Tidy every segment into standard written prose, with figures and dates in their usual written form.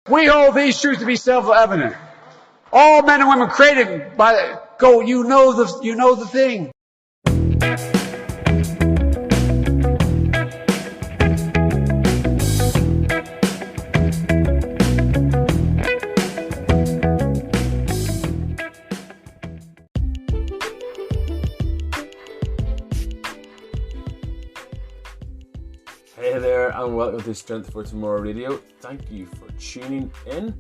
We hold these truths to be self-evident. All men and women created by go. You know the thing. Hey there, and welcome to Strength for Tomorrow Radio. Thank you for tuning in.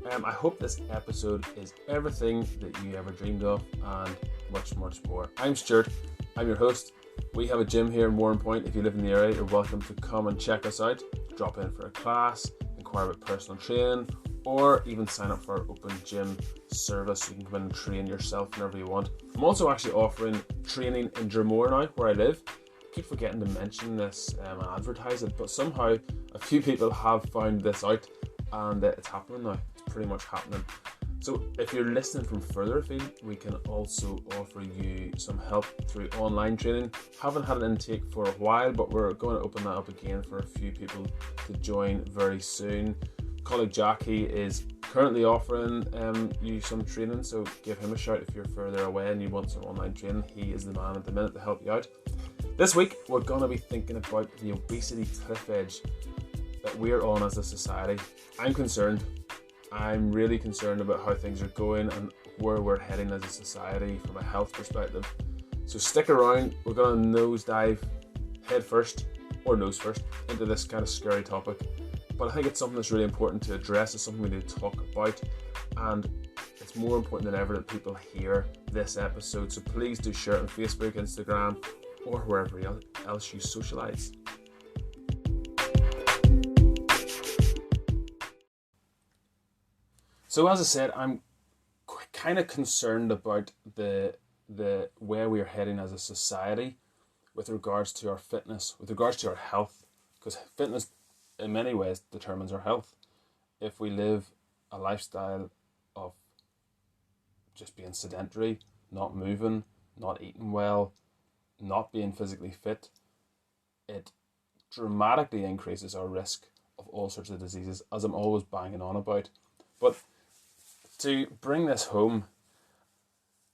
I hope this episode is everything that you ever dreamed of and much, much more. I'm Stuart. I'm your host. We have a gym here in Warrenpoint. If you live in the area, you're welcome to come and check us out. Drop in for a class, inquire about personal training, or even sign up for our open gym service so you can come in and train yourself whenever you want. I'm also actually offering training in Dromore now, where I live. Keep forgetting to mention this and advertise it, but somehow a few people have found this out and it's happening now. It's pretty much happening. So if you're listening from further afield, we can also offer you some help through online training. Haven't had an intake for a while, but we're going to open that up again for a few people to join very soon. Colleague Jackie is currently offering you some training, so give him a shout if you're further away and you want some online training. He is the man at the minute to help you out. This week, we're going to be thinking about the obesity cliff edge that we're on as a society. I'm concerned. I'm really concerned about how things are going and where we're heading as a society from a health perspective. So stick around. We're going to nosedive head first, or nose first, into this kind of scary topic. But I think it's something that's really important to address. It's something we need to talk about. And it's more important than ever that people hear this episode. So please do share it on Facebook, Instagram, or wherever else you socialize. So as I said, I'm kind of concerned about the where we are heading as a society with regards to our fitness, with regards to our health, because fitness in many ways determines our health. If we live a lifestyle of just being sedentary, not moving, not eating well, not being physically fit, it dramatically increases our risk of all sorts of diseases, as I'm always banging on about. But to bring this home,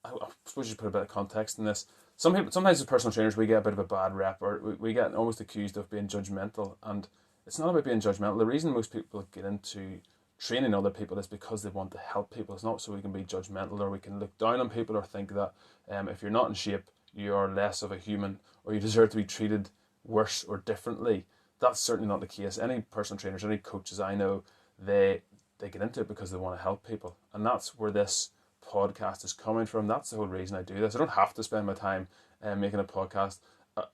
I suppose you should put a bit of context in this. Sometimes as personal trainers, we get a bit of a bad rep, or we get almost accused of being judgmental, and it's not about being judgmental. The reason most people get into training other people is because they want to help people. It's not so we can be judgmental, or we can look down on people, or think that if you're not in shape, you are less of a human, or you deserve to be treated worse or differently. That's certainly not the case. Any personal trainers, any coaches I know, they get into it because they want to help people. And that's where this podcast is coming from. That's the whole reason I do this. I don't have to spend my time making a podcast.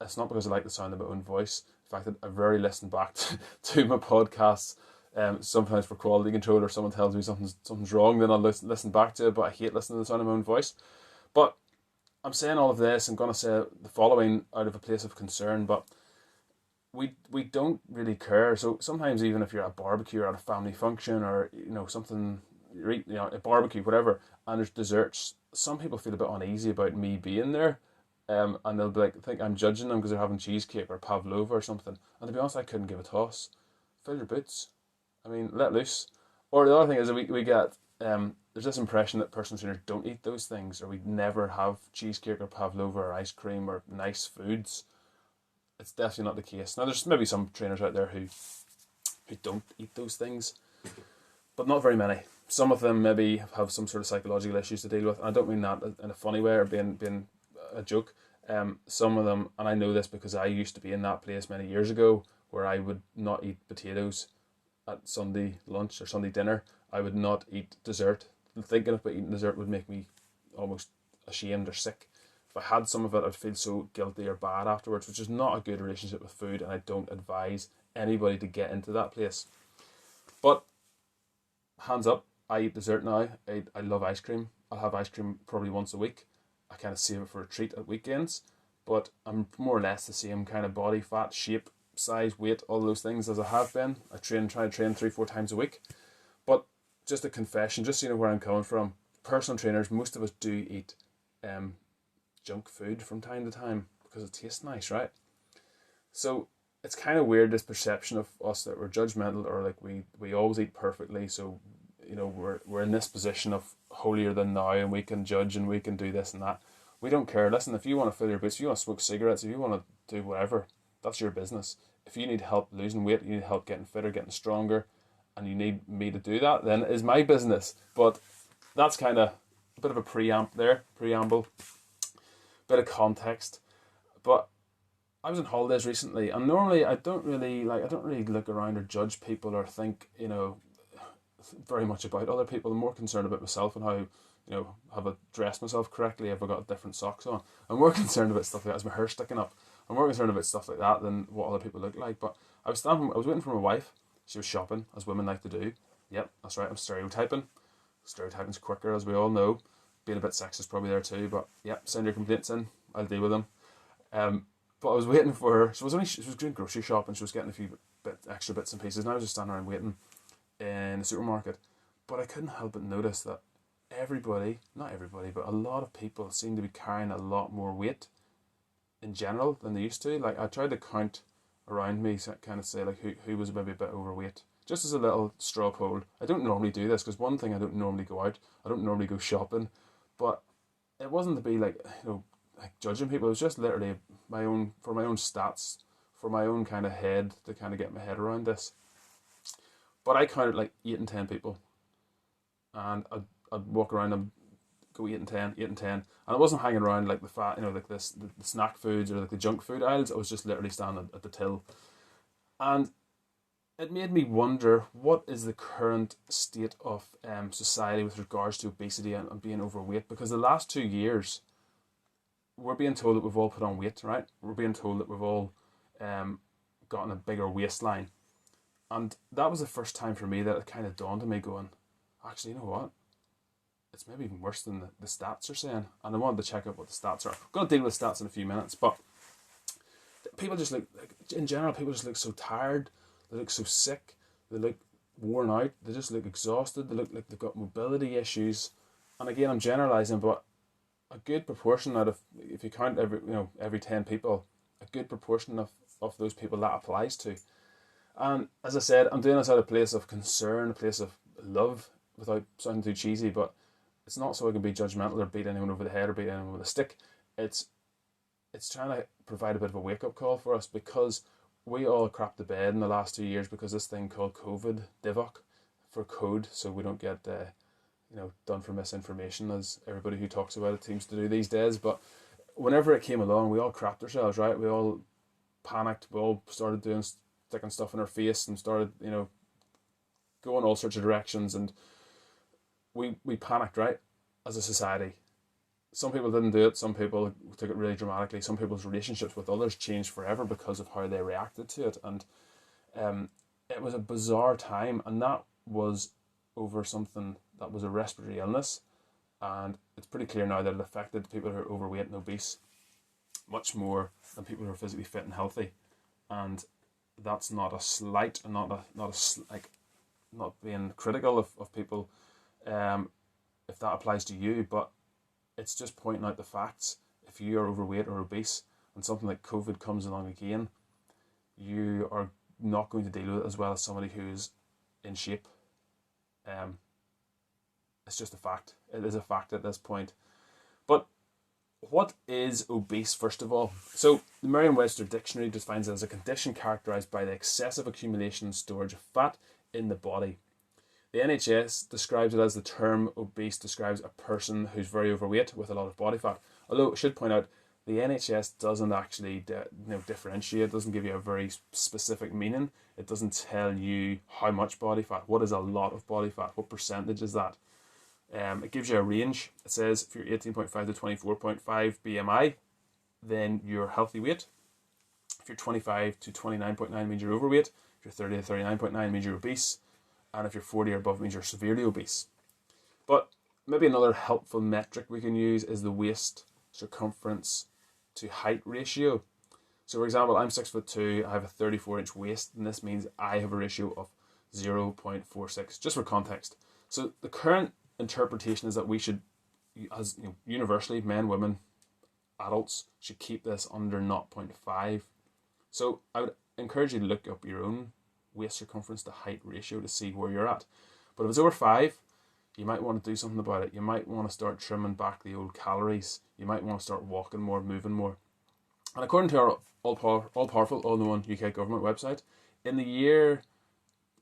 It's not because I like the sound of my own voice. In fact, I rarely listen back to my podcasts. Sometimes for quality control, or someone tells me something's wrong, then I'll listen back to it, but I hate listening to the sound of my own voice. But I'm saying all of this, I'm going to say the following out of a place of concern, but we don't really care. So sometimes, even if you're at a barbecue or at a family function, or something, you're eating, a barbecue, whatever, and there's desserts, some people feel a bit uneasy about me being there, and they'll be like, think I'm judging them because they're having cheesecake or pavlova or something. And to be honest, I couldn't give a toss. Fill your boots. I mean, let loose. Or the other thing is that we get there's this impression that personal trainers don't eat those things, or we never have cheesecake or pavlova or ice cream or nice foods. It's definitely not the case. Now, there's maybe some trainers out there who don't eat those things, but not very many. Some of them maybe have some sort of psychological issues to deal with. And I don't mean that in a funny way or being a joke. Some of them, and I know this because I used to be in that place many years ago, where I would not eat potatoes at Sunday lunch or Sunday dinner. I would not eat dessert. Thinking about eating dessert would make me almost ashamed or sick. If I had some of it, I'd feel so guilty or bad afterwards, which is not a good relationship with food, and I don't advise anybody to get into that place. But hands up, I eat dessert now. I love ice cream. I'll have ice cream probably once a week. I kind of save it for a treat at weekends, but I'm more or less the same kind of body, fat, shape, size, weight, all those things as I have been. I try to train 3-4 times a week. But just a confession, just so you know where I'm coming from, personal trainers, most of us do eat junk food from time to time because it tastes nice, right? So it's kind of weird, this perception of us that we're judgmental, or like we always eat perfectly, so we're in this position of holier than thou, and we can judge and we can do this and that. We don't care. Listen, if you want to fill your boots, if you want to smoke cigarettes, if you want to do whatever, that's your business. If you need help losing weight, you need help getting fitter, getting stronger, and you need me to do that, then it is my business. But that's kind of a bit of a preamble, bit of context. But I was on holidays recently, and normally I don't really look around or judge people or think, very much about other people. I'm more concerned about myself and how, have I dressed myself correctly? Have I got different socks on? I'm more concerned about stuff like that. Is my hair sticking up? I'm more concerned about stuff like that than what other people look like. But I was waiting for my wife. She was shopping, as women like to do. Yep, that's right, I'm stereotyping. Stereotyping's quicker, as we all know. Being a bit sexist probably there too, but yep, send your complaints in. I'll deal with them. But I was waiting for her. She was doing grocery shopping. She was getting a few extra bits and pieces, and I was just standing around waiting in the supermarket. But I couldn't help but notice that not everybody, but a lot of people seem to be carrying a lot more weight in general than they used to. Like, I tried to count around me, so kind of say like who was maybe a bit overweight, just as a little straw poll. I don't normally do this because, one thing, I don't normally go out. I don't normally go shopping, but it wasn't to be like judging people. It was just literally my own stats, for my own kind of head, to kind of get my head around this. But I counted like 8 and 10 people, and I'd walk around and go 8 and 10, 8 and 10, and I wasn't hanging around like the fat, like the snack foods or like the junk food aisles. I was just literally standing at the till, and it made me wonder, what is the current state of society with regards to obesity and being overweight? Because the last 2 years, we're being told that we've all put on weight, right? We're being told that we've all gotten a bigger waistline. And that was the first time for me that it kind of dawned on me, going, actually, you know what? It's maybe even worse than the stats are saying. And I wanted to check out what the stats are. I'm going to deal with stats in a few minutes, but people just look, in general, people just look so tired. They look so sick. They look worn out. They just look exhausted. They look like they've got mobility issues. And again, I'm generalising, but a good proportion out of, if you count every 10 people, a good proportion of those people that applies to. And as I said, I'm doing this out of a place of concern, a place of love, without sounding too cheesy, but it's not so I can be judgmental or beat anyone over the head or beat anyone with a stick. It's trying to provide a bit of a wake-up call for us, because we all crapped the bed in the last 2 years because this thing called COVID, DIVOC, for code, so we don't get done for misinformation, as everybody who talks about it seems to do these days. But whenever it came along, we all crapped ourselves, right? We all panicked. We all started sticking stuff in our face and started, going all sorts of directions, and we panicked, right, as a society. Some people didn't do it. Some people took it really dramatically. Some people's relationships with others changed forever because of how they reacted to it. And it was a bizarre time, and that was over something that was a respiratory illness. And it's pretty clear now that it affected people who are overweight and obese much more than people who are physically fit and healthy. And that's not a slight, and not being critical of people, if that applies to you, but it's just pointing out the facts. If you are overweight or obese and something like COVID comes along again, you are not going to deal with it as well as somebody who's in shape. It's just a fact. It is a fact at this point. But what is obese, first of all? So the Merriam-Webster Dictionary defines it as a condition characterised by the excessive accumulation and storage of fat in the body. The NHS describes it as, the term obese describes a person who's very overweight with a lot of body fat. Although I should point out, the NHS doesn't actually differentiate, doesn't give you a very specific meaning. It doesn't tell you how much body fat. What is a lot of body fat? What percentage is that? It gives you a range. It says if you're 18.5 to 24.5 BMI, then you're healthy weight. If you're 25 to 29.9 means you're overweight. If you're 30 to 39.9 means you're obese. And if you're 40 or above means you're severely obese. But maybe another helpful metric we can use is the waist circumference to height ratio. So for example, I'm 6'2", I have a 34-inch waist, and this means I have a ratio of 0.46, just for context. So the current interpretation is that we should, as universally, men, women, adults, should keep this under 0.5. So I would encourage you to look up your own waist circumference to height ratio to see where you're at. But if it's over 5, you might want to do something about it. You might want to start trimming back the old calories. You might want to start walking more, moving more. And according to our all-powerful, all-known UK government website, in the year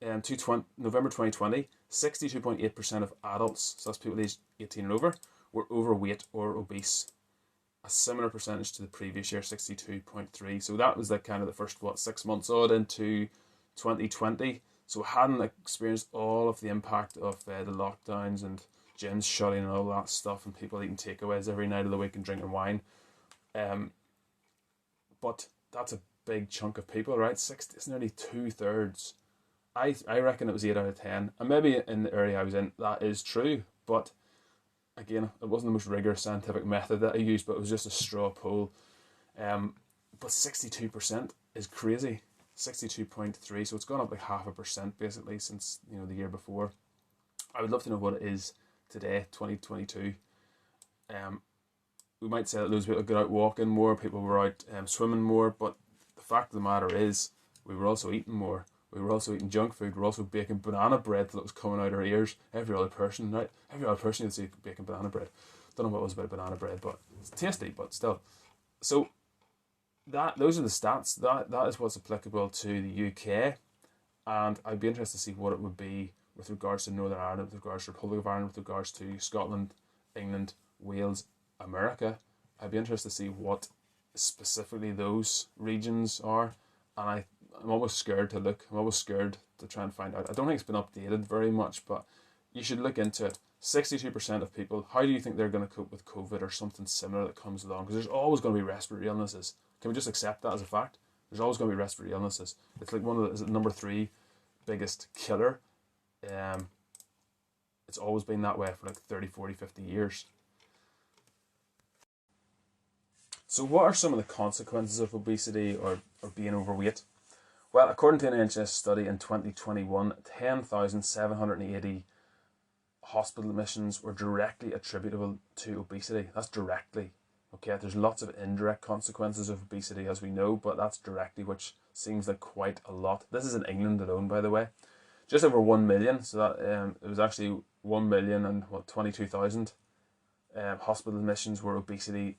November 2020, 62.8% of adults, so that's people aged 18 and over, were overweight or obese. A similar percentage to the previous year, 62.3. So that was kind of the first 6 months odd into 2020. So we hadn't experienced all of the impact of the lockdowns and gyms shutting and all that stuff, and people eating takeaways every night of the week and drinking wine. But that's a big chunk of people, right? It's nearly 2/3. I reckon it was 8 out of 10, and maybe in the area I was in that is true, but again, it wasn't the most rigorous scientific method that I used, but it was just a straw poll. But 62% is crazy. 62.3, so it's gone up like 0.5% basically since the year before. I would love to know what it is today, 2022. We might say that loads of people got out walking more, people were out swimming more, but the fact of the matter is we were also eating more. We were also eating junk food. We were also baking banana bread till it was coming out our ears. Every other person, right? Every other person you'd see baking banana bread. Don't know what it was about banana bread, but it's tasty, but still. So those are the stats. That is what's applicable to the UK, and I'd be interested to see what it would be with regards to Northern Ireland, with regards to Republic of Ireland, with regards to Scotland, England, Wales, America. I'd be interested to see what specifically those regions are, and I'm always scared to look. I'm always scared to try and find out. I don't think it's been updated very much, but you should look into it. 62% of people, how do you think they're going to cope with COVID or something similar that comes along? Because there's always going to be respiratory illnesses. Can we just accept that as a fact? There's always going to be respiratory illnesses. It's like is it number 3 biggest killer? It's always been that way for like 30, 40, 50 years. So what are some of the consequences of obesity or being overweight? Well, according to an NHS study in 2021, 10,780 hospital admissions were directly attributable to obesity. That's directly. Okay, there's lots of indirect consequences of obesity, as we know, but that's directly, which seems like quite a lot. This is in England alone, by the way. Just over 1 million, so that it was actually 1 million and 22,000 hospital admissions where obesity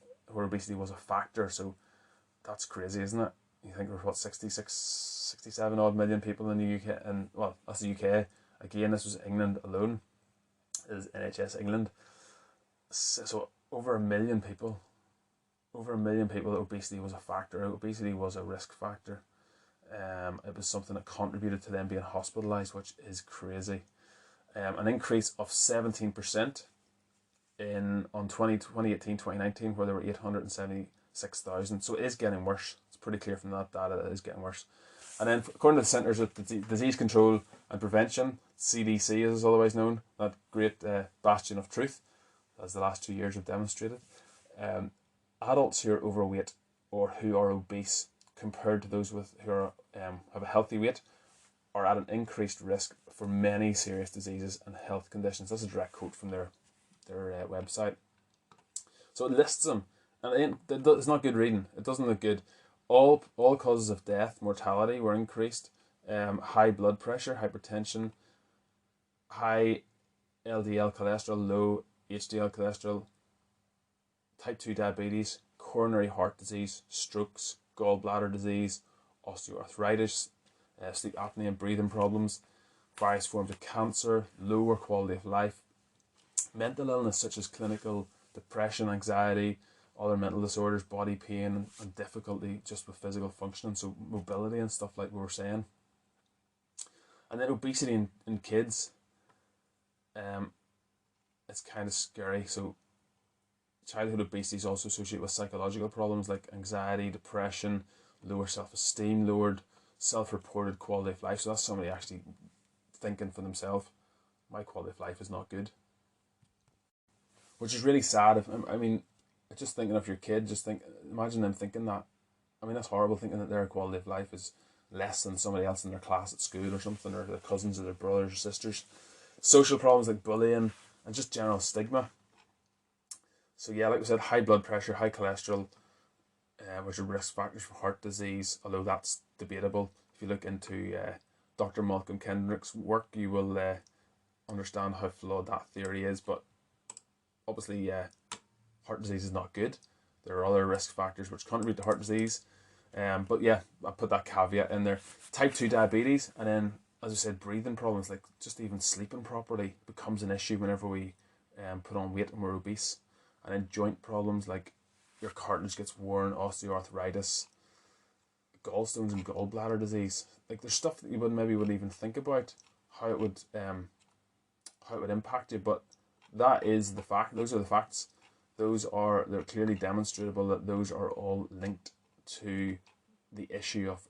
was a factor. So that's crazy, isn't it? You think there's 67 odd million people in the UK, and well, that's the UK. Again, this was England alone. It is NHS England. So over 1 million people. Over 1 million people, obesity was a factor. Obesity was a risk factor. It was something that contributed to them being hospitalised, which is crazy. An increase of 17% on 2018-2019, where there were 876,000. So it is getting worse. It's pretty clear from that data that it is getting worse. And then according to the Centres of Disease Control and Prevention, CDC as is otherwise known, that great bastion of truth, as the last 2 years have demonstrated, adults who are overweight or who are obese compared to those who have a healthy weight are at an increased risk for many serious diseases and health conditions. That's a direct quote from their website. So it lists them, and it's not good reading. It doesn't look good. All causes of death, mortality were increased. High blood pressure, hypertension, high LDL cholesterol, low HDL cholesterol, type 2 diabetes, coronary heart disease, strokes, gallbladder disease, osteoarthritis, sleep apnea and breathing problems, various forms of cancer, lower quality of life, mental illness such as clinical depression, anxiety, other mental disorders, body pain, and difficulty just with physical functioning, so mobility and stuff like we were saying. And then obesity in kids, it's kind of scary. So childhood obesity is also associated with psychological problems like anxiety, depression, lower self-esteem, lowered self-reported quality of life. So that's somebody actually thinking for themselves, my quality of life is not good. Which is really sad. I mean, just thinking of your kid, imagine them thinking that. I mean, that's horrible, thinking that their quality of life is less than somebody else in their class at school or something, or their cousins or their brothers or sisters. Social problems like bullying and just general stigma. So yeah, like we said, high blood pressure, high cholesterol, which are risk factors for heart disease, although that's debatable. If you look into Dr. Malcolm Kendrick's work, you will understand how flawed that theory is. But obviously, heart disease is not good. There are other risk factors which contribute to heart disease. But yeah, I put that caveat in there. Type 2 diabetes, and then, as I said, breathing problems, like just even sleeping properly becomes an issue whenever we put on weight and we're obese. And then joint problems like your cartilage gets worn, osteoarthritis, gallstones and gallbladder disease. Like there's stuff that you wouldn't even think about how it would impact you, but that is the fact. Those are the facts. They're clearly demonstrable that those are all linked to the issue of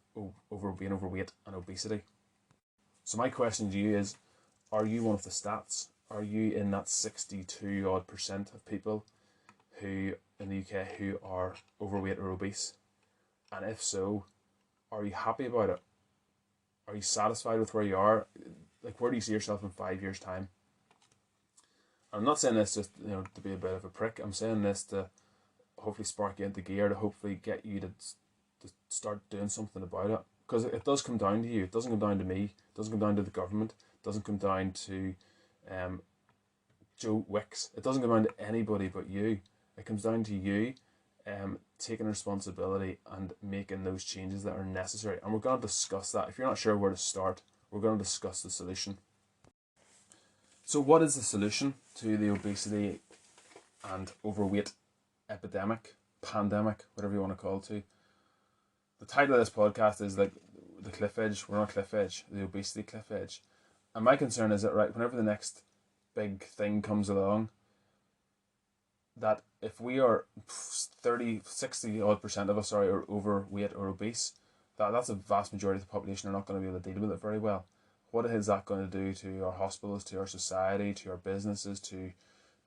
being overweight and obesity. So my question to you is, are you one of the stats? Are you in that 62 odd % of people who in the UK who are overweight or obese? And if so, are you happy about it? Are you satisfied with where you are? Like, where do you see yourself in 5 years' time? I'm not saying this just to be a bit of a prick. I'm saying this to hopefully spark you into gear, to hopefully get you to start doing something about it. Because it does come down to you. It doesn't come down to me. It doesn't come down to the government. It doesn't come down to Joe Wicks. It doesn't come down to anybody but you. It comes down to you taking responsibility and making those changes that are necessary. And we're going to discuss that. If you're not sure where to start, we're going to discuss the solution. So what is the solution to the obesity and overweight epidemic, pandemic, whatever you want to call it to? The title of this podcast is like the cliff edge. We're not cliff edge, the obesity cliff edge. And my concern is that, right, whenever the next big thing comes along, that if we are 60 odd % of us are overweight or obese, that's a vast majority of the population are not going to be able to deal with it very well. What is that going to do to our hospitals, to our society, to our businesses,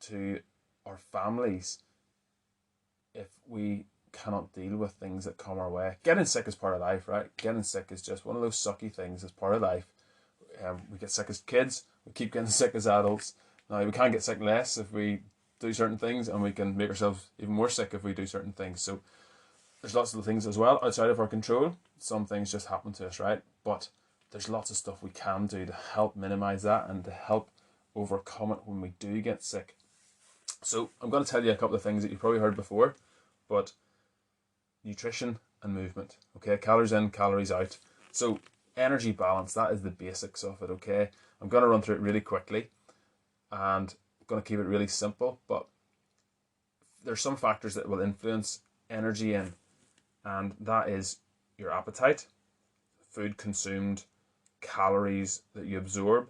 to our families, if we cannot deal with things that come our way? Getting sick is part of life, right? Getting sick is just one of those sucky things. It's part of life. We get sick as kids. We keep getting sick as adults. Now, we can't get sick less if we do certain things, and we can make ourselves even more sick if we do certain things. So there's lots of things as well outside of our control. Some things just happen to us, right? But there's lots of stuff we can do to help minimize that and to help overcome it when we do get sick. So I'm going to tell you a couple of things that you've probably heard before, but nutrition and movement. Okay, calories in, calories out. So energy balance, that is the basics of it. Okay, I'm going to run through it really quickly and I'm going to keep it really simple, but there's some factors that will influence energy in, and that is your appetite, food consumed, calories that you absorb,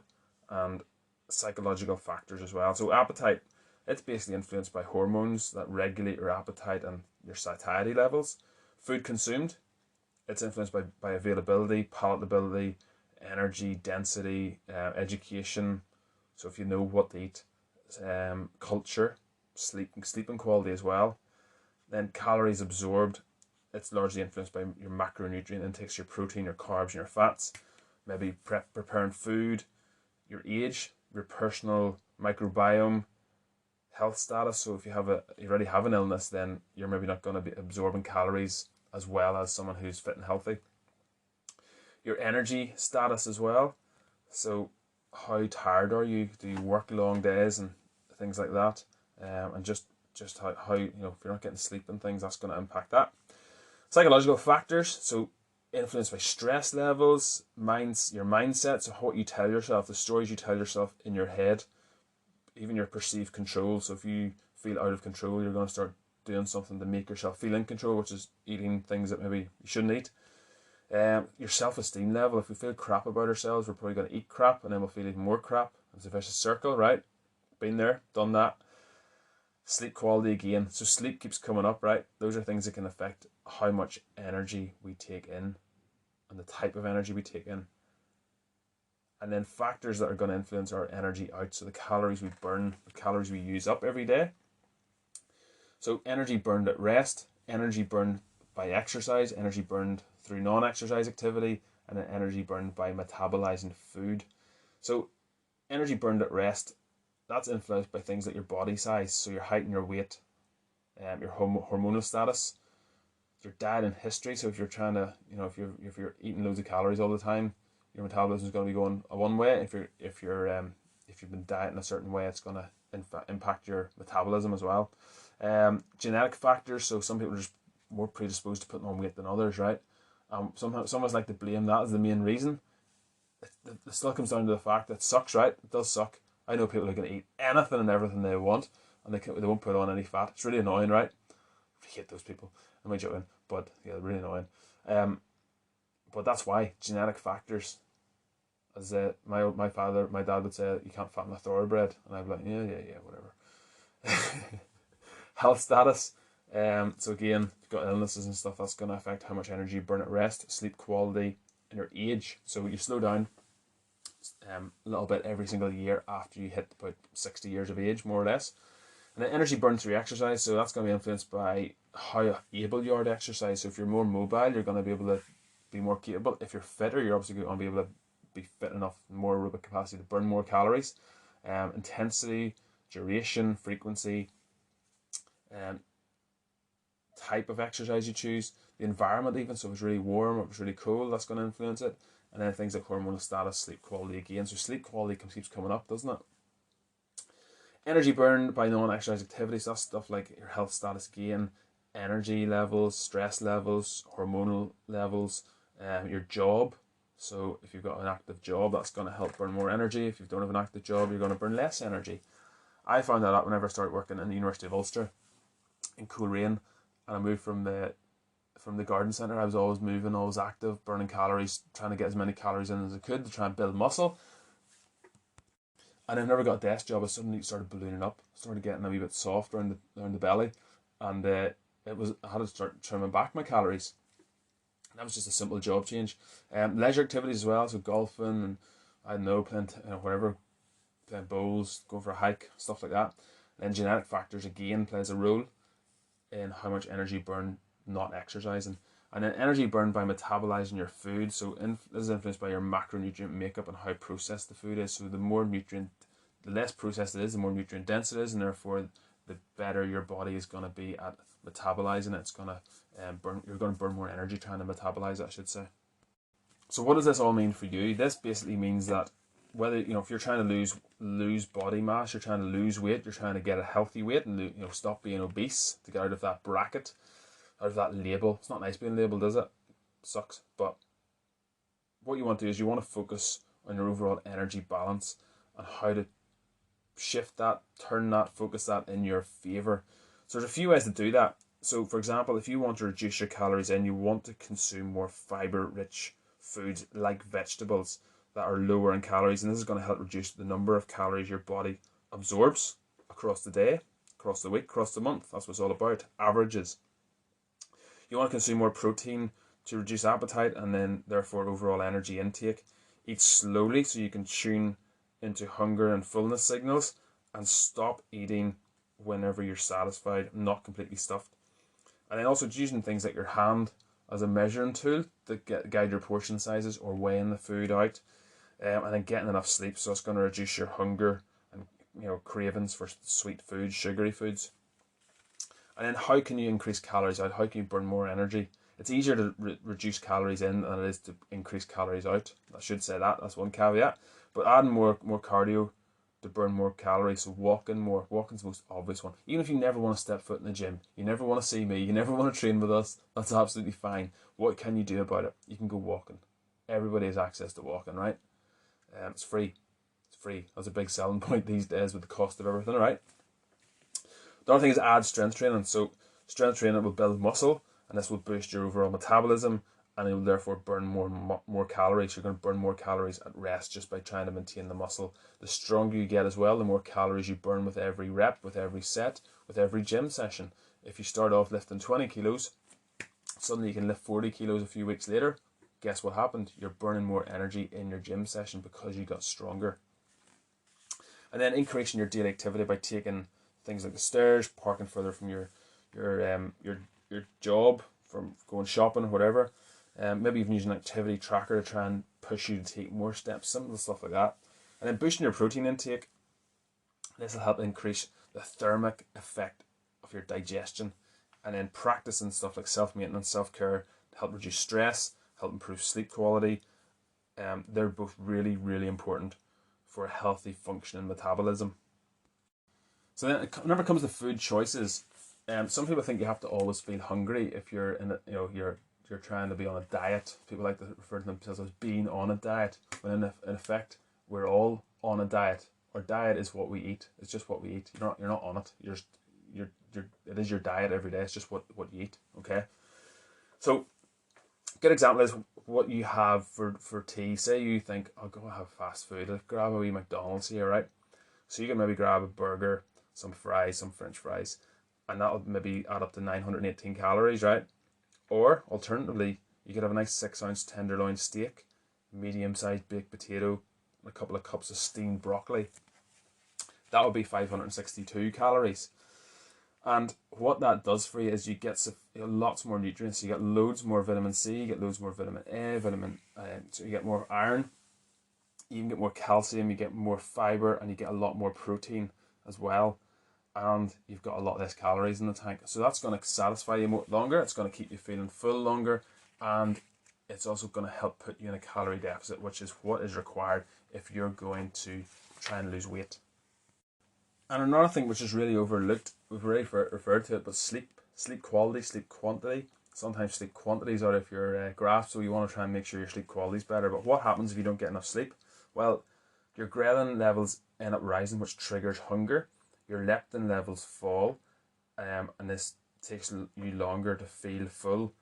and psychological factors as well. So appetite, it's basically influenced by hormones that regulate your appetite and your satiety levels. Food consumed, it's influenced by availability, palatability, energy, density, education. So if you know what to eat, culture, sleeping quality as well. Then calories absorbed, it's largely influenced by your macronutrient intakes, your protein, your carbs, and your fats. Maybe preparing food, your age, your personal microbiome, health status. So if you already have an illness, then you're maybe not going to be absorbing calories as well as someone who's fit and healthy. Your energy status as well. So how tired are you? Do you work long days and things like that? And just how if you're not getting sleep and things, that's going to impact that. Psychological factors. So influenced by stress levels, your mindset, so what you tell yourself, the stories you tell yourself in your head, even your perceived control. So if you feel out of control, you're going to start doing something to make yourself feel in control, which is eating things that maybe you shouldn't eat. Your self-esteem level, if we feel crap about ourselves, we're probably going to eat crap, and then we'll feel even more crap. It's a vicious circle, right? Been there, done that. Sleep quality again. So sleep keeps coming up, right? Those are things that can affect how much energy we take in and the type of energy we take in. And then factors that are going to influence our energy out. So the calories we burn, the calories we use up every day. So energy burned at rest, energy burned by exercise, energy burned through non-exercise activity, and then energy burned by metabolizing food. So energy burned at rest, that's influenced by things like your body size, so your height and your weight, your hormonal status, your diet and history. So if you're trying to, if you're eating loads of calories all the time, your metabolism is going to be going one way. If you've been dieting a certain way, it's going to impact your metabolism as well. Genetic factors. So some people are just more predisposed to putting on weight than others, right? Some like to blame that as the main reason. It still comes down to the fact that it sucks, right? It does suck. I know people are going to eat anything and everything they want, and they won't put on any fat. It's really annoying, right? I hate those people. I'm not joking, but yeah, they're really annoying. But that's why genetic factors. As my dad would say, you can't fatten a thoroughbred, and I'd be like, yeah, whatever. Health status. So again, you've got illnesses and stuff that's going to affect how much energy you burn at rest, sleep quality, and your age. So you slow down a little bit every single year after you hit about 60 years of age, more or less. And then energy burned through exercise, so that's going to be influenced by how able you are to exercise. So if you're more mobile, you're going to be able to be more capable. If you're fitter, you're obviously going to be able to be fit enough, more aerobic capacity to burn more calories. Intensity, duration, frequency, type of exercise you choose, the environment even. So if it's really warm, if it's really cold, that's going to influence it. And then things like hormonal status, sleep quality again. So sleep quality keeps coming up, doesn't it? Energy burned by non-exercise activities, that's stuff like your health status gain, energy levels, stress levels, hormonal levels, your job. So if you've got an active job, that's going to help burn more energy. If you don't have an active job, you're going to burn less energy. I found that out whenever I started working in the University of Ulster in Coleraine, and I moved from the garden centre. I was always moving, always active, burning calories, trying to get as many calories in as I could to try and build muscle. And I never got a desk job. I suddenly started ballooning up, started getting a wee bit soft around the belly, and I had to start trimming back my calories. And that was just a simple job change. Leisure activities as well, so golfing and I don't know, playing whatever, playing bowls, going for a hike, stuff like that. And then genetic factors again plays a role in how much energy burned not exercising. And then energy burned by metabolizing your food. So this is influenced by your macronutrient makeup and how processed the food is. So the less processed it is, the more nutrient dense it is, and therefore the better your body is going to be at metabolizing it. It's going to you're going to burn more energy trying to metabolize it, I should say. So what does this all mean for you? This basically means that whether if you're trying to lose body mass, you're trying to lose weight, you're trying to get a healthy weight and stop being obese, to get out of that bracket, out of that label. It's not nice being labelled, is it? Sucks. But what you want to do is you want to focus on your overall energy balance and how to shift that, turn that, focus that in your favour. So there's a few ways to do that. So for example, if you want to reduce your calories in, you want to consume more fibre-rich foods like vegetables that are lower in calories, and this is going to help reduce the number of calories your body absorbs across the day, across the week, across the month. That's what it's all about, averages. You want to consume more protein to reduce appetite and then therefore overall energy intake. Eat slowly so you can tune into hunger and fullness signals, and stop eating whenever you're satisfied, not completely stuffed. And then also using things like your hand as a measuring tool to guide your portion sizes or weighing the food out. And then getting enough sleep, so it's going to reduce your hunger and cravings for sweet foods, sugary foods. And then how can you increase calories out? How can you burn more energy? It's easier to reduce calories in than it is to increase calories out. I should say that. That's one caveat. But adding more cardio to burn more calories. So walking more. Walking's the most obvious one. Even if you never want to step foot in the gym, you never want to see me, you never want to train with us, that's absolutely fine. What can you do about it? You can go walking. Everybody has access to walking, right? It's free. It's free. That's a big selling point these days with the cost of everything, right? The other thing is add strength training. So strength training will build muscle, and this will boost your overall metabolism, and it will therefore burn more calories. You're going to burn more calories at rest just by trying to maintain the muscle. The stronger you get as well, the more calories you burn with every rep, with every set, with every gym session. If you start off lifting 20 kilos, suddenly you can lift 40 kilos a few weeks later. Guess what happened? You're burning more energy in your gym session because you got stronger. And then increasing your daily activity by taking things like the stairs, parking further from your job, from going shopping or whatever. Maybe even using an activity tracker to try and push you to take more steps, simple stuff like that. And then boosting your protein intake. This will help increase the thermic effect of your digestion. and then practicing stuff like self-maintenance, self-care to help reduce stress, help improve sleep quality. They're both really, really important for a healthy functioning metabolism. So then, whenever it comes to food choices, some people think you have to always feel hungry if you're in you're trying to be on a diet. People like to refer to themselves as being on a diet, when in effect we're all on a diet. Our diet is what we eat. It's just what we eat. You're not on it. It is your diet every day. It's just what you eat. Okay. So, good example is what you have for tea. Say you think, I'll go have fast food. I'll grab a wee McDonald's here, right? So you can maybe grab a burger, some fries, some French fries, and that'll maybe add up to 918 calories, right? Or alternatively, you could have a nice 6-ounce tenderloin steak, medium-sized baked potato, and a couple of cups of steamed broccoli. That would be 562 calories. And what that does for you is you get lots more nutrients. You get loads more vitamin C, you get loads more vitamin A, so you get more iron, you can get more calcium, you get more fiber, and you get a lot more protein as well. And you've got a lot less calories in the tank. So that's going to satisfy you longer. It's going to keep you feeling full longer. And it's also going to help put you in a calorie deficit, which is what is required if you're going to try and lose weight. And another thing which is really overlooked, we've already referred to it, but sleep quality, sleep quantity. Sometimes sleep quantity is out of your grasp, so you want to try and make sure your sleep quality is better. But what happens if you don't get enough sleep? Well, your ghrelin levels end up rising, which triggers hunger. Your leptin levels fall, and this takes you longer to feel full.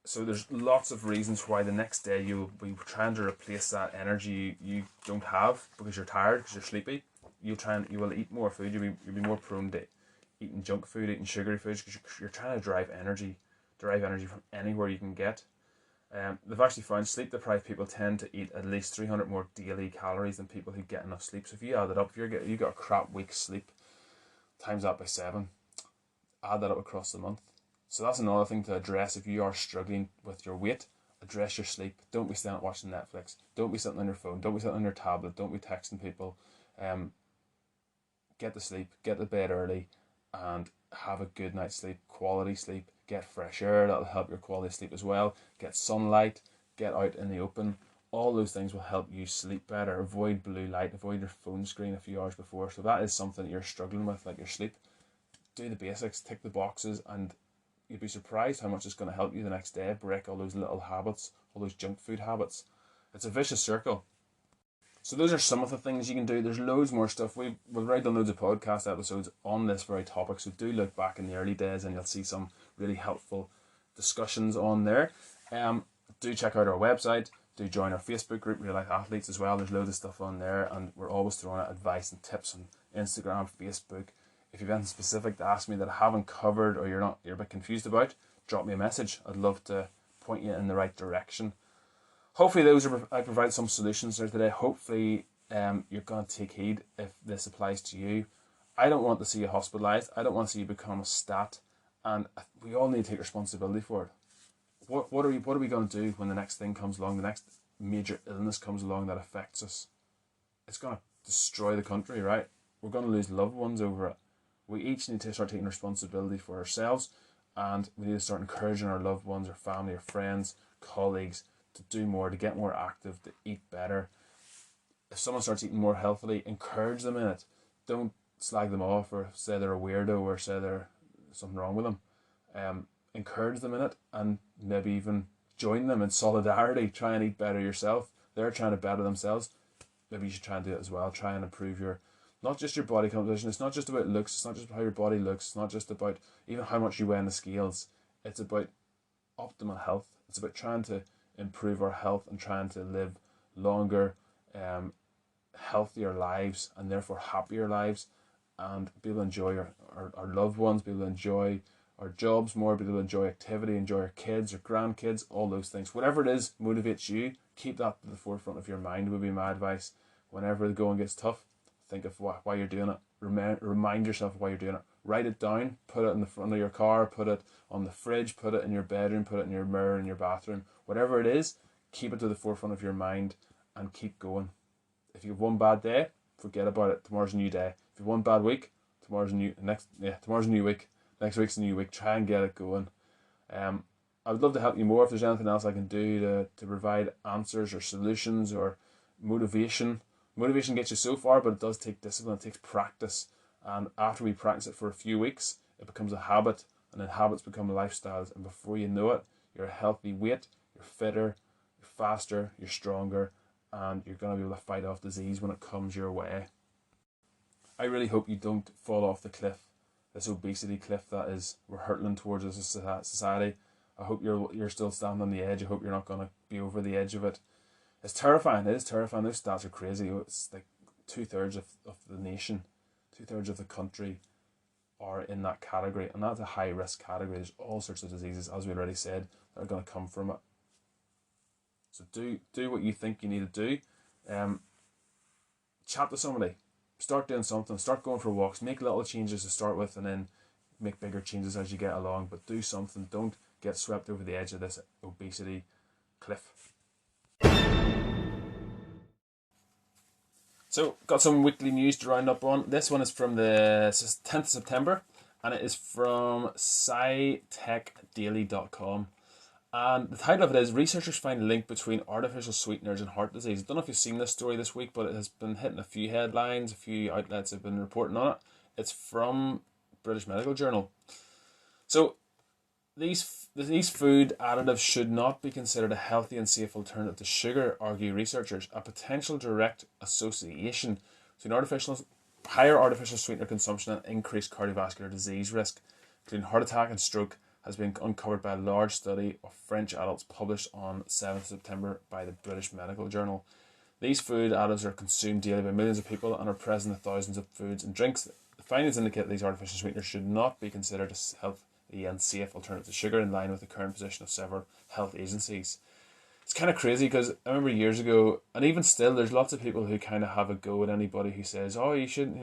So there's lots of reasons why the next day you'll be trying to replace that energy you don't have because you're tired, because you're sleepy. You will eat more food. You'll be more prone to eating junk food, eating sugary foods, because you're trying to derive energy from anywhere you can get. They've actually found sleep-deprived people tend to eat at least 300 more daily calories than people who get enough sleep. So if you add it up, if you got a crap week's sleep, times that by 7, add that up across the month. So that's another thing to address if you are struggling with your weight. Address your sleep. Don't be sitting watching Netflix. Don't be sitting on your phone. Don't be sitting on your tablet. Don't be texting people. Get to sleep. Get to bed early, and have a good night's sleep. Quality sleep. Get fresh air. That'll help your quality of sleep as well. Get sunlight. Get out in the open. All those things will help you sleep better. Avoid blue light. Avoid your phone screen a few hours before. So that is something that you're struggling with, like your sleep. Do the basics. Tick the boxes, and you'd be surprised how much it's going to help you the next day. Break all those little habits, all those junk food habits. It's a vicious circle. So those are some of the things you can do. There's loads more stuff. We've already done loads of podcast episodes on this very topic. So do look back in the early days and you'll see some really helpful discussions on there. Do check out our website. Do join our Facebook group, Real Life Athletes, as well. There's loads of stuff on there, and we're always throwing out advice and tips on Instagram, Facebook. If you've anything specific to ask me that I haven't covered or you're a bit confused about, drop me a message. I'd love to point you in the right direction. Hopefully I provide some solutions there today. Hopefully you're going to take heed if this applies to you. I don't want to see you hospitalised. I don't want to see you become a stat. And we all need to take responsibility for it. What are we going to do when the next thing comes along, the next major illness comes along that affects us? It's going to destroy the country, right? We're going to lose loved ones over it. We each need to start taking responsibility for ourselves, and we need to start encouraging our loved ones, our family, our friends, colleagues to do more, to get more active, to eat better. If someone starts eating more healthily, encourage them in it. Don't slag them off or say they're a weirdo or say there's something wrong with them. Encourage them in it, and maybe even join them in solidarity. Try and eat better yourself. They're trying to better themselves. Maybe you should try and do it as well. Try and improve not just your body composition. It's not just about looks. It's not just how your body looks. It's not just about even how much you weigh in the scales. It's about optimal health. It's about trying to improve our health and trying to live longer, healthier lives, and therefore happier lives, and be able to enjoy our loved ones, be able to enjoy our jobs more, be able to enjoy activity, enjoy our kids, our grandkids, all those things. Whatever it is motivates you, keep that to the forefront of your mind would be my advice. Whenever the going gets tough, think of why you're doing it. Remind yourself of why you're doing it. Write it down, put it in the front of your car, put it on the fridge, put it in your bedroom, put it in your mirror in your bathroom. Whatever it is, keep it to the forefront of your mind and keep going. If you have one bad day, forget about it. Tomorrow's a new day. If you have one bad week, tomorrow's a new week. Next week's a new week. Try and get it going. I would love to help you more if there's anything else I can do to provide answers or solutions or motivation. Motivation gets you so far, but it does take discipline. It takes practice. And after we practice it for a few weeks, it becomes a habit, and then habits become lifestyles. And before you know it, you're a healthy weight, you're fitter, you're faster, you're stronger, and you're going to be able to fight off disease when it comes your way. I really hope you don't fall off the cliff, this obesity cliff that is we're hurtling towards as a society. I hope you're still standing on the edge. I hope you're not going to be over the edge of it. It's terrifying. It is terrifying. Those stats are crazy. It's like 2/3 of the nation, 2/3 of the country are in that category, and that's a high risk category. There's all sorts of diseases, as we already said, that are going to come from it. So do what you think you need to do. Chat to somebody. Start doing something. Start going for walks. Make little changes to start with, and then make bigger changes as you get along. But do something. Don't get swept over the edge of this obesity cliff. So, got some weekly news to round up on. This one is from the 10th of September, and it is from scitechdaily.com. And the title of it is Researchers Find a Link Between Artificial Sweeteners and Heart Disease. I don't know if you've seen this story this week, but it has been hitting a few headlines. A few outlets have been reporting on it. It's from British Medical Journal. So, these food additives should not be considered a healthy and safe alternative to sugar, argue researchers. A potential direct association between higher artificial sweetener consumption and increased cardiovascular disease risk, including heart attack and stroke, has been uncovered by a large study of French adults published on 7th September by the British Medical Journal. These food additives are consumed daily by millions of people and are present in thousands of foods and drinks. The findings indicate that these artificial sweeteners should not be considered a healthy and safe alternative to sugar, in line with the current position of several health agencies. It's kind of crazy because I remember years ago, and even still, there's lots of people who kind of have a go at anybody who says, oh, you shouldn't,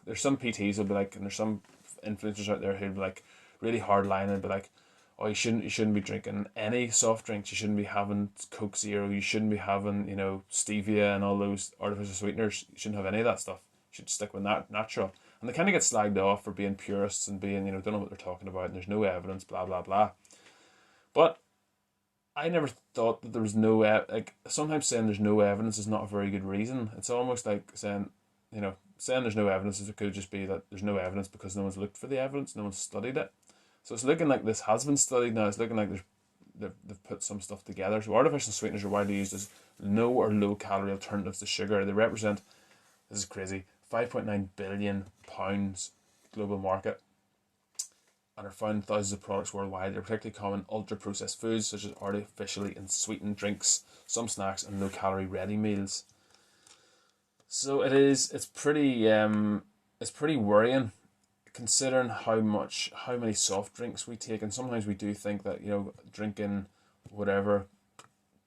there's some PTs who'll be like, and there's some influencers out there who'll be like really hard line and be like, oh, you shouldn't be drinking any soft drinks, you shouldn't be having Coke Zero, you shouldn't be having, stevia and all those artificial sweeteners, you shouldn't have any of that stuff, you should stick with natural. And they kind of get slagged off for being purists and being, don't know what they're talking about, and there's no evidence, blah, blah, blah. But I never thought that there was no, sometimes saying there's no evidence is not a very good reason. It's almost like saying, saying there's no evidence, it could just be that there's no evidence because no one's looked for the evidence, no one's studied it. So it's looking like this has been studied now. It's looking like they've put some stuff together. So artificial sweeteners are widely used as no or low calorie alternatives to sugar. They represent, this is crazy, £5.9 billion global market, and are found in thousands of products worldwide. They're particularly common in ultra-processed foods such as artificially sweetened drinks, some snacks, and low-calorie ready meals. So it's pretty worrying, considering how many soft drinks we take, and sometimes we do think that drinking whatever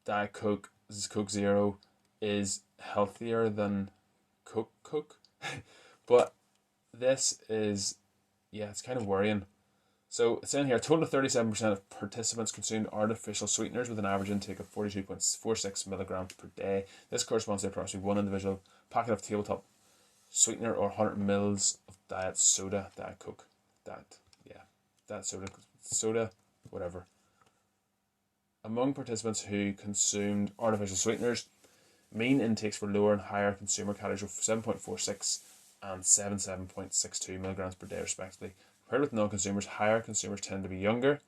Diet Coke, this is Coke Zero, is healthier than Coke. But this is, it's kind of worrying. So it's in here, a total of 37% of participants consumed artificial sweeteners with an average intake of 42.46 milligrams per day. This corresponds to approximately one individual packet of tabletop sweetener or 100 mils of diet soda, Diet Coke, diet soda, whatever. Among participants who consumed artificial sweeteners, mean intakes were lower and higher consumer calories of 7.46 and 77.62 milligrams per day respectively. Compared with non-consumers, higher consumers tend to be younger,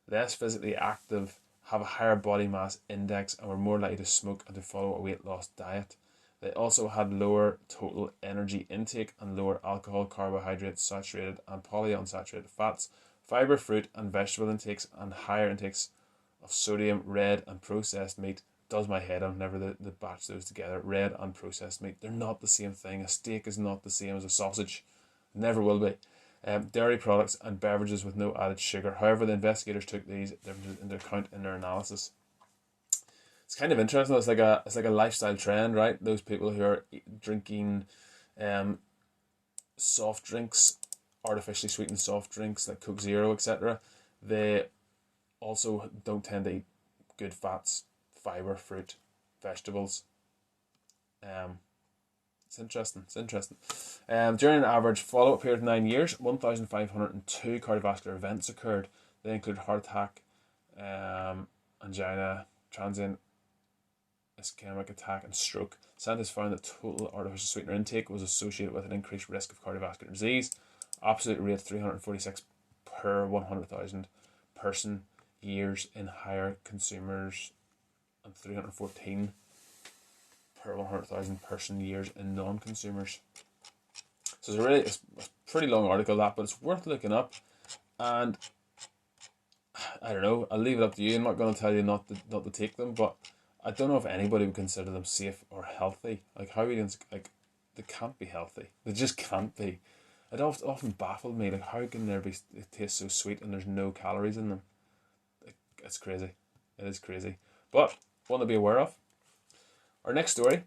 less physically active, have a higher body mass index, and were more likely to smoke and to follow a weight loss diet. They also had lower total energy intake and lower alcohol, carbohydrates, saturated and polyunsaturated fats, fibre, fruit and vegetable intakes, and higher intakes of sodium, red and processed meat. Does my head on whenever they batch those together. Red and processed meat, they're not the same thing. A steak is not the same as a sausage, never will be. Dairy products and beverages with no added sugar. However, the investigators took these differences into account in their analysis. It's kind of interesting. It's like a lifestyle trend, right? Those people who are drinking soft drinks, artificially sweetened soft drinks like Coke Zero, etc., they also don't tend to eat good fats, fibre, fruit, vegetables. It's interesting. It's interesting. During an average follow-up period of 9 years, 1,502 cardiovascular events occurred. They include heart attack, angina, transient ischemic attack, and stroke. Scientists found that total artificial sweetener intake was associated with an increased risk of cardiovascular disease. Absolute rate 346 per 100,000 person years in higher consumers, and 314 per 100,000 person years in non-consumers. So it's a pretty long article, that, but it's worth looking up. And I don't know, I'll leave it up to you. I'm not going to tell you not to take them, but I don't know if anybody would consider them safe or healthy. Like, how we like, they can't be healthy. They just can't be. It often baffled me, like, how can they taste so sweet and there's no calories in them? It's crazy. It is crazy. But one to be aware of. Our next story,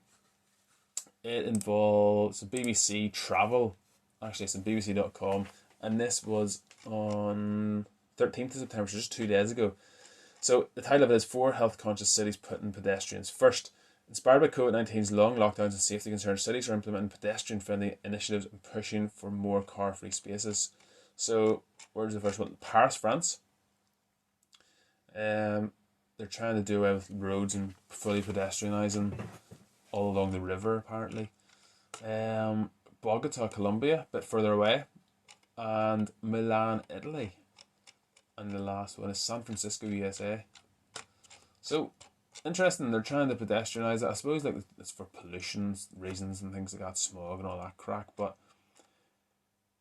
it involves BBC travel. Actually, it's on bbc.com, and this was on 13th of September, so just 2 days ago. So the title of it is 4 health-conscious cities putting pedestrians first. Inspired by COVID-19's long lockdowns and safety concerns, cities are implementing pedestrian-friendly initiatives and pushing for more car-free spaces. So, where's the first one? Paris, France. They're trying to do away with roads and fully pedestrianising all along the river, apparently. Bogota, Colombia, a bit further away. And Milan, Italy. And the last one is San Francisco, USA. So, interesting, they're trying to pedestrianise it. I suppose like it's for pollution reasons and things like that, smog and all that crack, but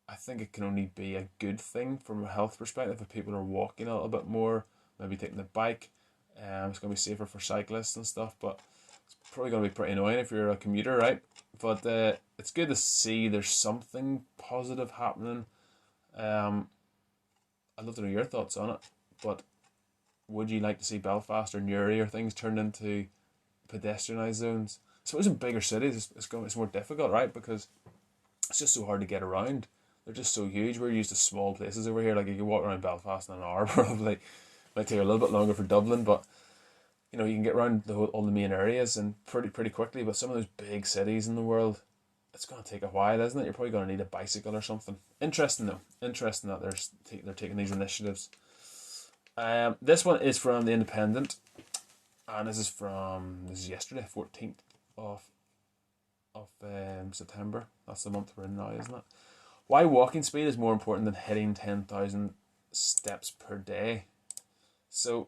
I think it can only be a good thing from a health perspective if people are walking a little bit more, maybe taking the bike. It's going to be safer for cyclists and stuff, but it's probably going to be pretty annoying if you're a commuter, right? But it's good to see there's something positive happening. I'd love to know your thoughts on it, but would you like to see Belfast or Newry or things turned into pedestrianised zones? I suppose in bigger cities it's more difficult, right? Because it's just so hard to get around. They're just so huge. We're used to small places over here. Like you can walk around Belfast in an hour probably. Might take a little bit longer for Dublin, but you know you can get around all the main areas and pretty quickly. But some of those big cities in the world, it's going to take a while, isn't it? You're probably going to need a bicycle or something. Interesting though. Interesting that they're taking these initiatives. This one is from The Independent, and this is yesterday, 14th of September. That's the month we're in now, isn't it? Why walking speed is more important than hitting 10,000 steps per day. So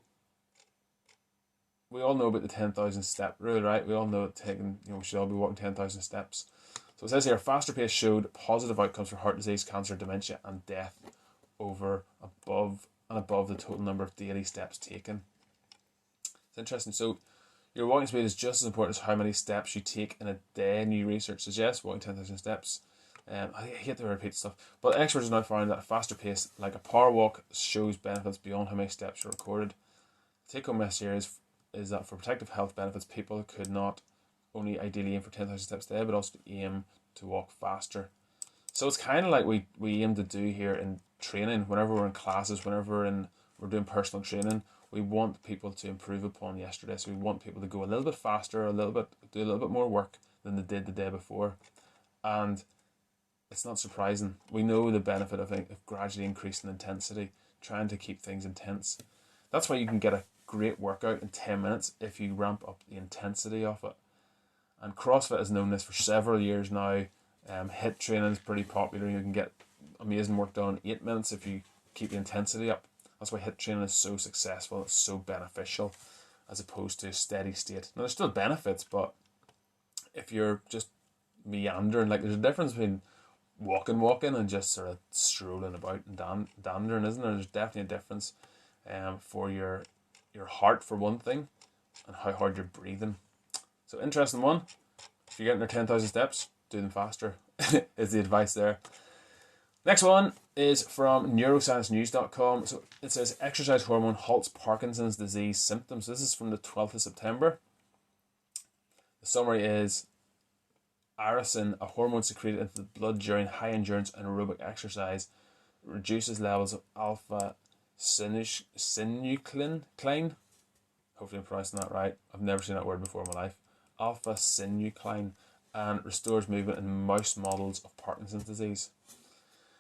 we all know about the 10,000 step rule, right? We all know that we should all be walking 10,000 steps. So it says here, faster pace showed positive outcomes for heart disease, cancer, dementia, and death above the total number of daily steps taken. It's interesting. So your walking speed is just as important as how many steps you take in a day. New research suggests walking 10,000 steps. I hate to repeat stuff, but experts have now found that a faster pace, like a power walk, shows benefits beyond how many steps are recorded. The take-home message here is that for protective health benefits, people could not only ideally aim for 10,000 steps a day, but also aim to walk faster. So it's kind of like we aim to do here in training. Whenever we're in classes, we're doing personal training, we want people to improve upon yesterday. So we want people to go a little bit faster, do a little bit more work than they did the day before. And it's not surprising. We know the benefit of gradually increasing intensity, trying to keep things intense. That's why you can get a great workout in 10 minutes if you ramp up the intensity of it. And CrossFit has known this for several years now. HIIT training is pretty popular. You can get amazing work done in 8 minutes if you keep the intensity up. That's why HIIT training is so successful. It's so beneficial as opposed to steady state. Now, there's still benefits, but if you're just meandering, like there's a difference between walking and just sort of strolling about and dandering, isn't there? There's definitely a difference for your heart, for one thing, and how hard you're breathing. So interesting one. If you're getting their 10,000 steps, do them faster is the advice there. Next one is from neurosciencenews.com. So it says exercise hormone halts Parkinson's disease symptoms. This is from the 12th of September. The summary is irisin, a hormone secreted into the blood during high endurance and aerobic exercise, reduces levels of alpha synuclein. Hopefully I'm pronouncing that right. I've never seen that word before in my life. Alpha synuclein, and restores movement in mouse models of Parkinson's disease.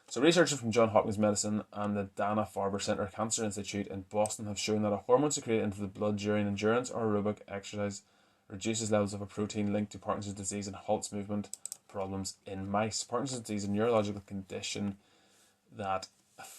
So researchers from Johns Hopkins Medicine and the Dana-Farber Center Cancer Institute in Boston have shown that a hormone secreted into the blood during endurance or aerobic exercise reduces levels of a protein linked to Parkinson's disease and halts movement problems in mice. Parkinson's disease is a neurological condition that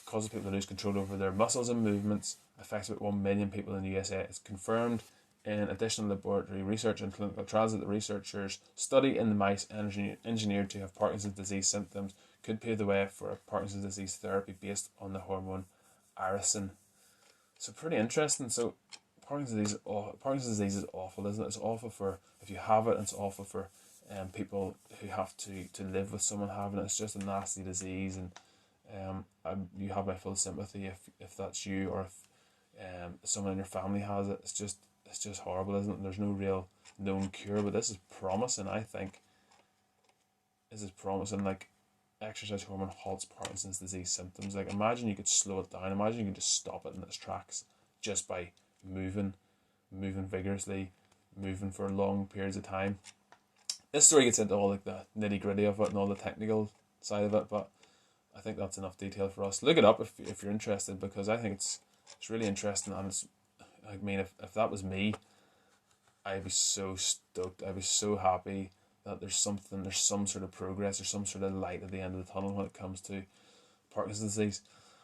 causes people to lose control over their muscles and movements, affects about 1 million people in the USA. It's confirmed in additional laboratory research and clinical trials that the researchers' study in the mice engineered to have Parkinson's disease symptoms could pave the way for a Parkinson's disease therapy based on the hormone irisin. So pretty interesting. So Parkinson's disease is awful, isn't it? It's awful for if you have it, and it's awful for people who have to live with someone having it. It's just a nasty disease, and you have my full sympathy if that's you, or if someone in your family has it. It's just horrible, isn't it? There's no real known cure, but this is promising. I think this is promising. Like, exercise hormone halts Parkinson's disease symptoms. Like, imagine you could slow it down. Imagine you could just stop it in its tracks just by moving vigorously, moving for long periods of time. This story gets into all like the nitty gritty of it and all the technical side of it, but I think that's enough detail for us. Look it up if you're interested, because I think it's really interesting, and it's, I mean, if that was me, I'd be so stoked. I'd be so happy that there's some sort of progress, or some sort of light at the end of the tunnel when it comes to Parkinson's disease.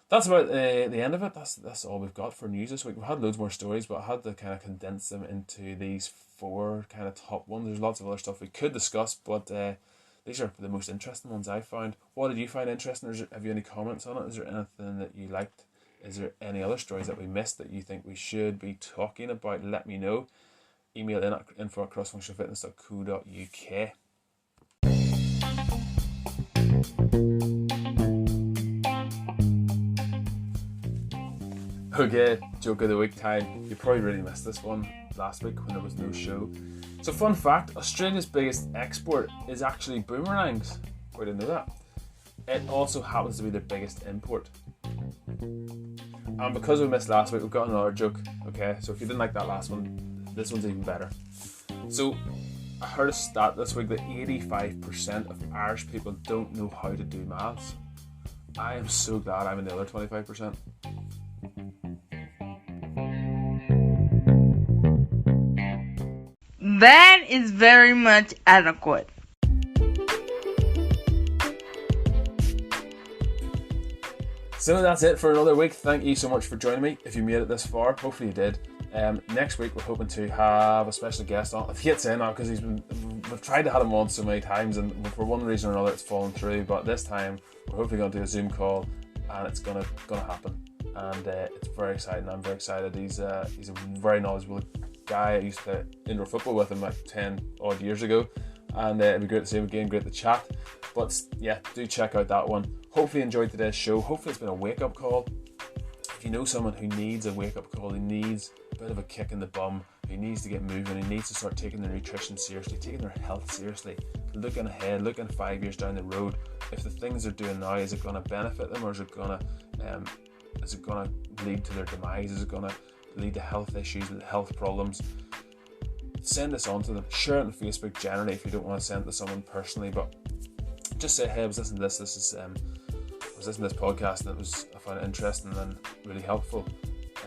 That's about the end of it. That's all we've got for news this week. We've had loads more stories, but I had to kind of condense them into these 4 kind of top ones. There's lots of other stuff we could discuss, but these are the most interesting ones I found. What did you find interesting? Have you any comments on it? Is there anything that you liked? Is there any other stories that we missed that you think we should be talking about? Let me know. Email in at info@crossfunctionalfitness.co.uk. Okay, joke of the week time. You probably really missed this one last week when there was no show. So, fun fact, Australia's biggest export is actually boomerangs. I didn't know that. It also happens to be their biggest import. And because we missed last week, we've got another joke. Okay, so if you didn't like that last one, this one's even better. So, I heard a stat this week that 85% of Irish people don't know how to do maths. I am so glad I'm in the other 25%. That is very much adequate. So that's it for another week. Thank you so much for joining me. If you made it this far, hopefully you did. Next week we're hoping to have a special guest on. If he gets in now, because we've tried to have him on so many times, and for one reason or another it's fallen through. But this time we're hopefully going to do a Zoom call, and it's gonna happen. And it's very exciting. I'm very excited. He's a very knowledgeable guy. I used to play indoor football with him like 10 odd years ago, and it'd be great to see him again, great to chat. But yeah, do check out that one. Hopefully you enjoyed today's show. Hopefully it's been a wake-up call. If you know someone who needs a wake-up call, who needs a bit of a kick in the bum, who needs to get moving, who needs to start taking their nutrition seriously, taking their health seriously, looking ahead, looking 5 years down the road, if the things they're doing now, is it going to benefit them, or is it going to lead to their demise? Is it going to lead to health issues, health problems? Send this on to them. Share it on Facebook generally if you don't want to send it to someone personally, but just say, hey, I was listening to this. I was listening to this podcast, and I found it interesting and really helpful.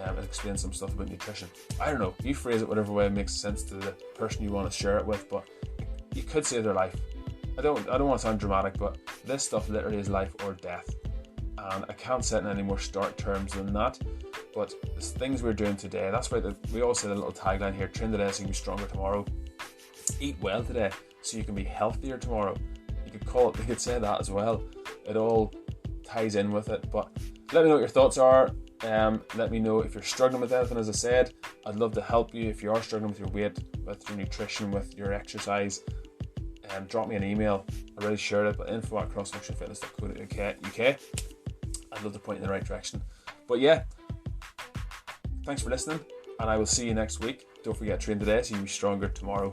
It explains some stuff about nutrition. I don't know. You phrase it whatever way makes sense to the person you want to share it with, but you could save their life. I don't want to sound dramatic, but this stuff literally is life or death, and I can't set in any more stark terms than that. But the things we're doing today, that's why we all say the little tagline here: train today so you can be stronger tomorrow. Eat well today so you can be healthier tomorrow. You could say that as well. It all ties in with it. But let me know what your thoughts are. Let me know if you're struggling with anything. As I said, I'd love to help you if you are struggling with your weight, with your nutrition, with your exercise. Drop me an email. I already shared it, but info@crossfunctionalfitness.co.uk. I'd love to point you in the right direction. But yeah, thanks for listening, and I will see you next week. Don't forget, train today so you can be stronger tomorrow.